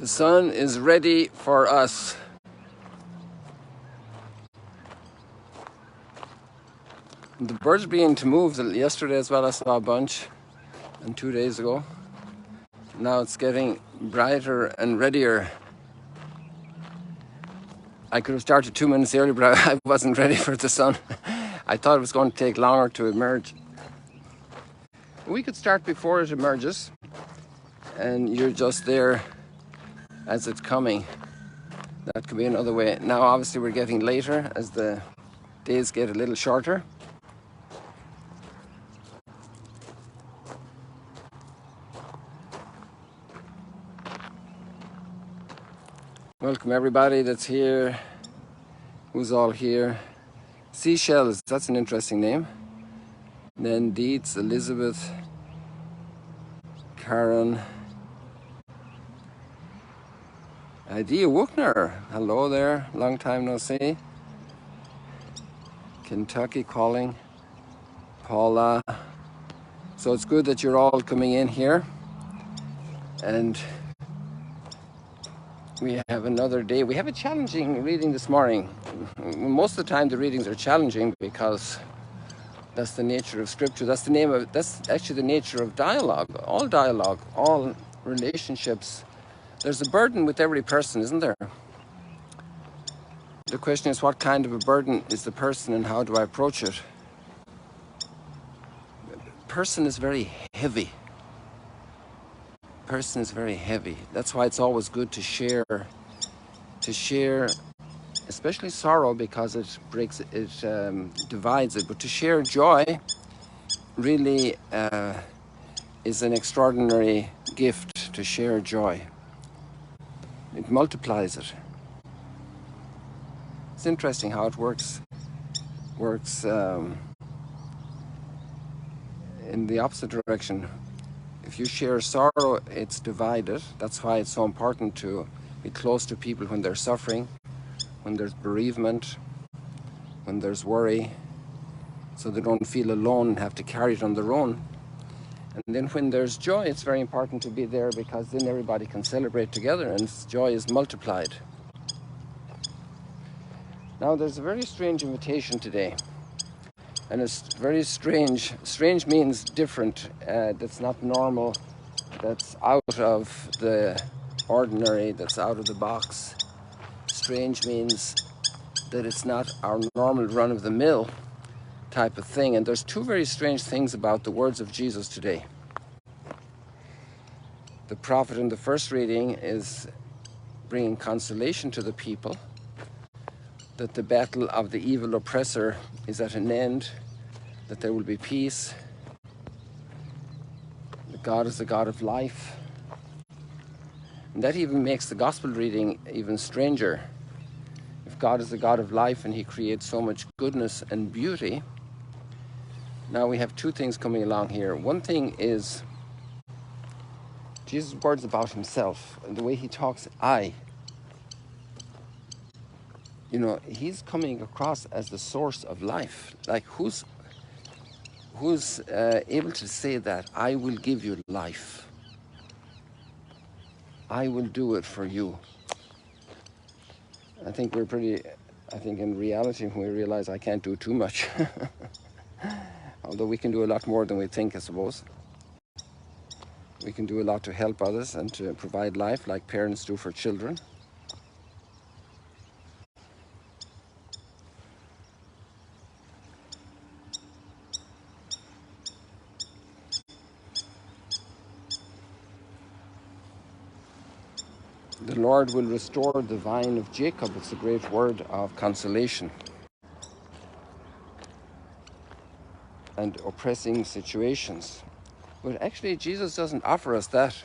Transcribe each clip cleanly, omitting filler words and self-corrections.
The sun is ready for us. The birds are beginning to move. Yesterday as well I saw a bunch, and 2 days ago. Now it's getting brighter and readier. I could have started 2 minutes earlier, but I wasn't ready for the sun. I thought it was going to take longer to emerge. We could start before it emerges, and you're just there as it's coming. That could be another way. Now obviously we're getting later as the days get a little shorter. Welcome everybody that's here. Who's all here? Seashells, that's an interesting name. Then Dietz, Elizabeth, Karen, Idea Wookner, hello there, long time no see. Kentucky calling, Paula. So it's good that you're all coming in here, and we have another day. We have a challenging reading this morning. Most of the time the readings are challenging because that's the nature of Scripture. That's actually the nature of dialogue, all relationships. There's a burden with every person, isn't there? The question is, what kind of a burden is the person and how do I approach it? Person is very heavy. Person is very heavy. That's why it's always good to share, especially sorrow, because it divides it. But to share joy really is an extraordinary gift. To share joy, it multiplies it. It's interesting how it works in the opposite direction. If you share sorrow, it's divided. That's why it's so important to be close to people when they're suffering, when there's bereavement, when there's worry, so they don't feel alone and have to carry it on their own. And then when there's joy, it's very important to be there, because then everybody can celebrate together and joy is multiplied. Now there's a very strange invitation today. And it's very strange. Strange means different. That's not normal. That's out of the ordinary. That's out of the box. Strange means that it's not our normal run-of-the-mill type of thing. And there's two very strange things about the words of Jesus today. The prophet in the first reading is bringing consolation to the people, that the battle of the evil oppressor is at an end, that there will be peace, that God is the God of life. And that even makes the gospel reading even stranger. If God is the God of life and He creates so much goodness and beauty, now we have two things coming along here. One thing is Jesus' words about Himself, and the way He talks, I. You know, He's coming across as the source of life. Like, who's able to say that? I will give you life. I will do it for you. I think in reality, when we realize I can't do too much, although we can do a lot more than we think, I suppose. We can do a lot to help others and to provide life, like parents do for children. The Lord will restore the vine of Jacob. It's a great word of consolation. And oppressing situations. But actually, Jesus doesn't offer us that.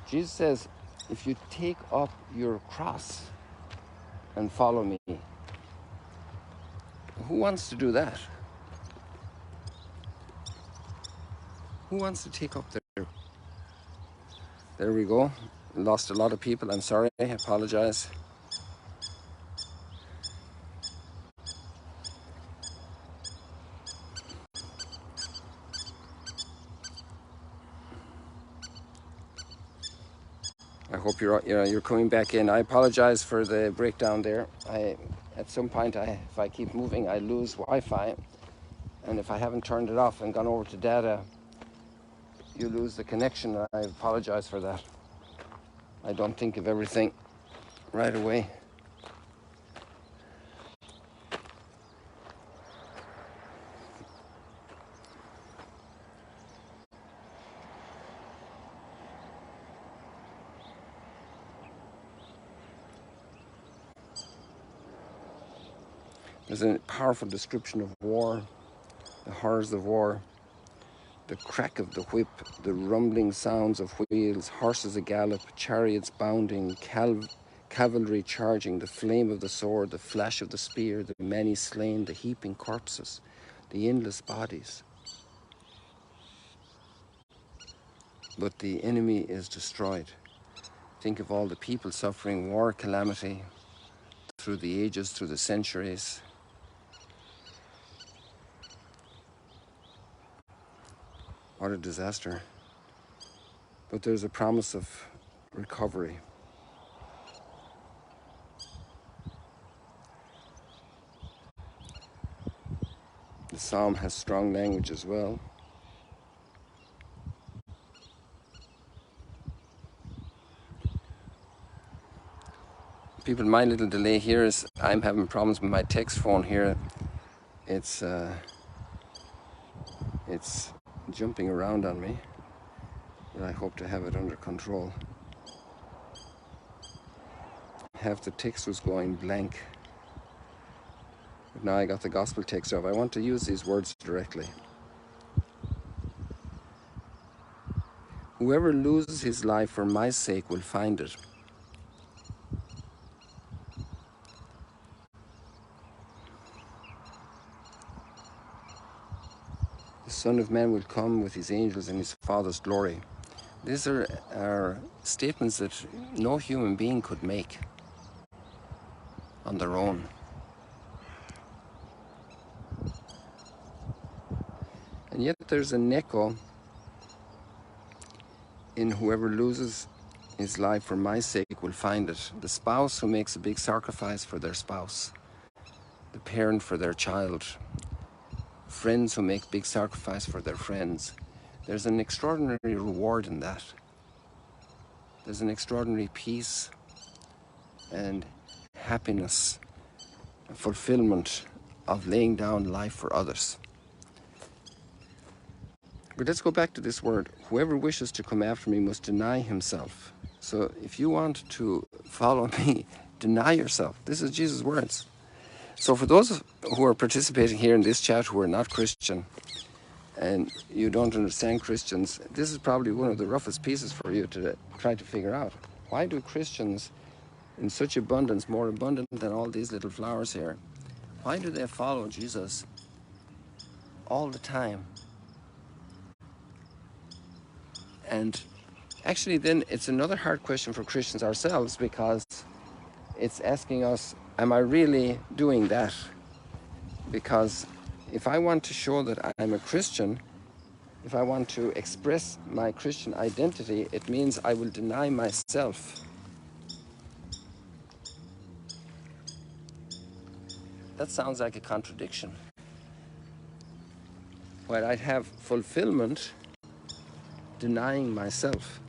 Jesus says, if you take up your cross and follow me. Who wants to do that? Who wants to take up their... There we go. Lost a lot of people. I'm sorry. I apologize. I hope you're coming back in. I apologize for the breakdown there. At some point, if I keep moving, I lose Wi-Fi, and if I haven't turned it off and gone over to data, you lose the connection. I apologize for that. I don't think of everything right away. There's a powerful description of war, the horrors of war, the crack of the whip, the rumbling sounds of wheels, horses a gallop, chariots bounding, cavalry charging, the flame of the sword, the flash of the spear, the many slain, the heaping corpses, the endless bodies. But the enemy is destroyed. Think of all the people suffering war calamity through the ages, through the centuries. What a disaster. But there's a promise of recovery. The psalm has strong language as well. People, my little delay here is I'm having problems with my text phone here. It's jumping around on me, but I hope to have it under control. Half the text was going blank, but now I got the gospel text up. I want to use these words directly. Whoever loses his life for my sake will find it. The Son of Man will come with his angels in his Father's glory. These are statements that no human being could make on their own. And yet there's an echo in whoever loses his life for my sake will find it. The spouse who makes a big sacrifice for their spouse, the parent for their child, friends who make big sacrifice for their friends. There's an extraordinary reward in that. There's an extraordinary peace and happiness and fulfillment of laying down life for others. But let's go back to this word. Whoever wishes to come after me must deny himself. So if you want to follow me, deny yourself. This is Jesus' words. So for those who are participating here in this chat who are not Christian and you don't understand Christians, this is probably one of the roughest pieces for you to try to figure out. Why do Christians in such abundance, more abundant than all these little flowers here, why do they follow Jesus all the time? And actually then it's another hard question for Christians ourselves, because it's asking us, am I really doing that? Because if I want to show that I'm a Christian, if I want to express my Christian identity, it means I will deny myself. That sounds like a contradiction. While I'd have fulfillment denying myself.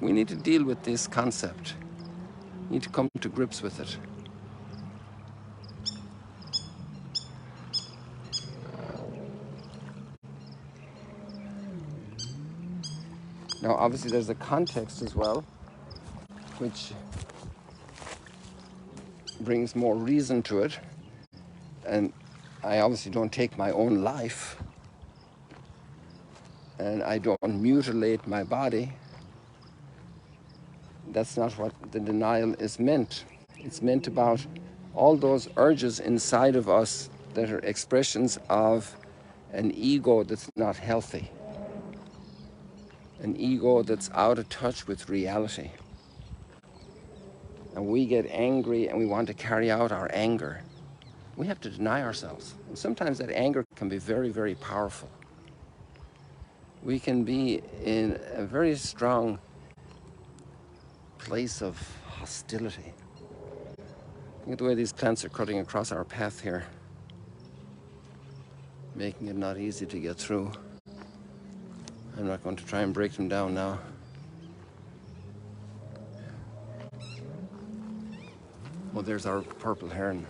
We need to deal with this concept. We need to come to grips with it. Now, obviously, there's a context as well, which brings more reason to it. And I obviously don't take my own life, and I don't mutilate my body. That's not what the denial is meant. It's meant about all those urges inside of us that are expressions of an ego that's not healthy, an ego that's out of touch with reality. and we get angry and we want to carry out our anger, we have to deny ourselves. And sometimes that anger can be very, very powerful. We can be in a very strong place of hostility. Look at the way these plants are cutting across our path here, making it not easy to get through. I'm not going to try and break them down now. Oh, there's our purple heron.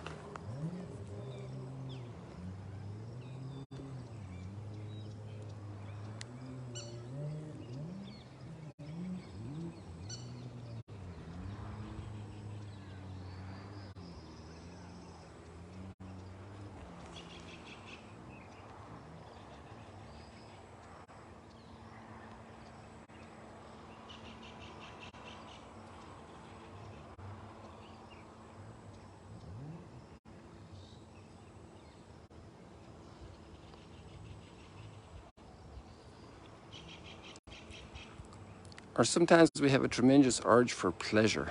Or sometimes we have a tremendous urge for pleasure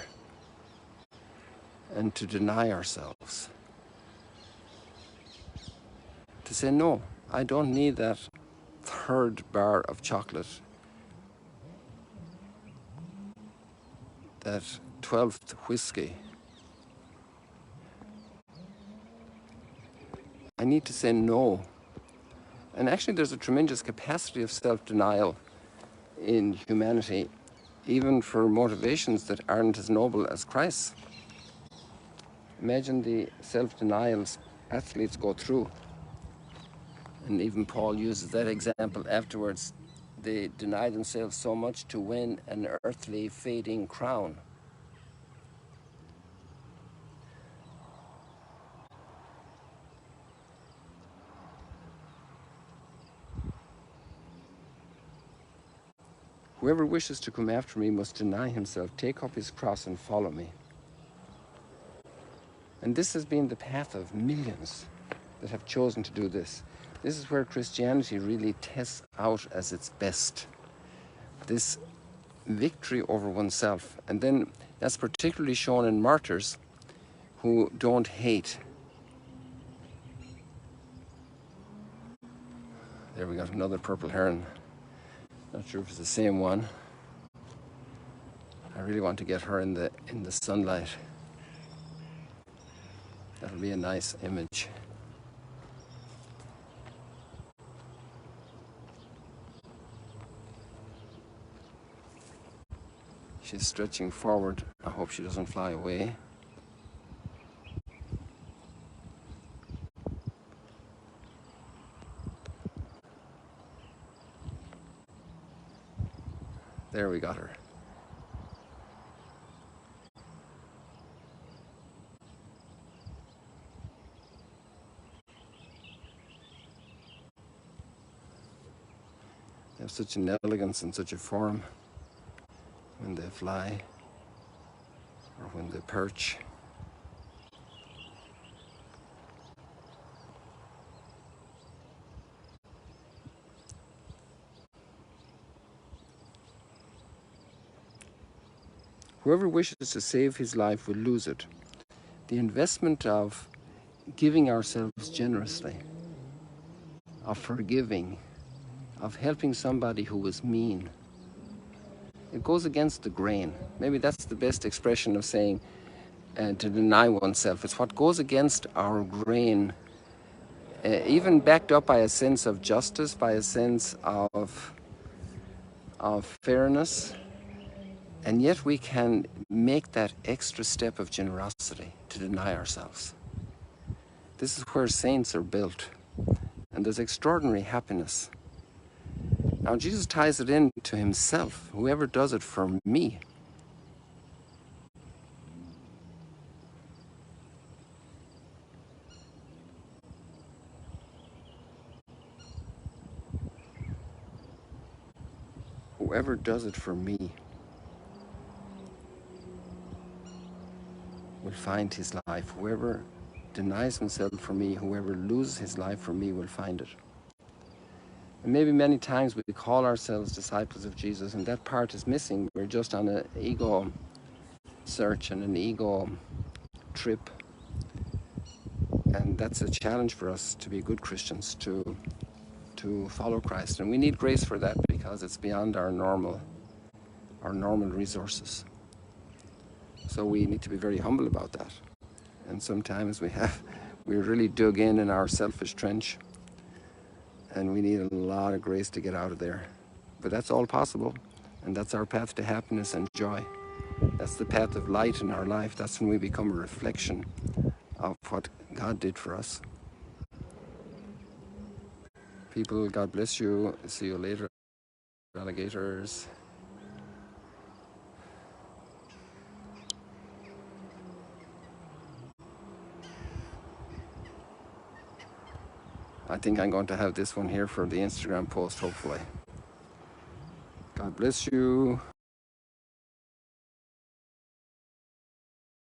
and to deny ourselves. To say, no, I don't need that third bar of chocolate, that 12th whiskey. I need to say no. And actually there's a tremendous capacity of self-denial in humanity, even for motivations that aren't as noble as Christ's. Imagine the self-denials athletes go through. And even Paul uses that example afterwards. They deny themselves so much to win an earthly fading crown. Whoever wishes to come after me must deny himself, take up his cross and follow me. And this has been the path of millions that have chosen to do this. This is where Christianity really tests out as its best. This victory over oneself. And then that's particularly shown in martyrs who don't hate. There we got another purple heron. Not sure if it's the same one. I really want to get her in the sunlight. That'll be a nice image. She's stretching forward. I hope she doesn't fly away. There, we got her. They have such an elegance and such a form when they fly or when they perch. Whoever wishes to save his life will lose it. The investment of giving ourselves generously, of forgiving, of helping somebody who was mean, it goes against the grain. Maybe that's the best expression of saying to deny oneself. It's what goes against our grain, even backed up by a sense of justice, by a sense of fairness. And yet we can make that extra step of generosity to deny ourselves. This is where saints are built. And there's extraordinary happiness. Now Jesus ties it in to himself. Whoever does it for me. Whoever does it for me will find his life. Whoever denies himself for me, whoever loses his life for me will find it. And maybe many times we call ourselves disciples of Jesus and that part is missing. We're just on an ego search and an ego trip. And that's a challenge for us to be good Christians, to follow Christ. And we need grace for that because it's beyond our normal resources. So we need to be very humble about that. And sometimes we're really dug in our selfish trench, and we need a lot of grace to get out of there. But that's all possible, and that's our path to happiness and joy. That's the path of light in our life. That's when we become a reflection of what God did for us. People, God bless you. See you later, alligators. I think I'm going to have this one here for the Instagram post, hopefully. God bless you.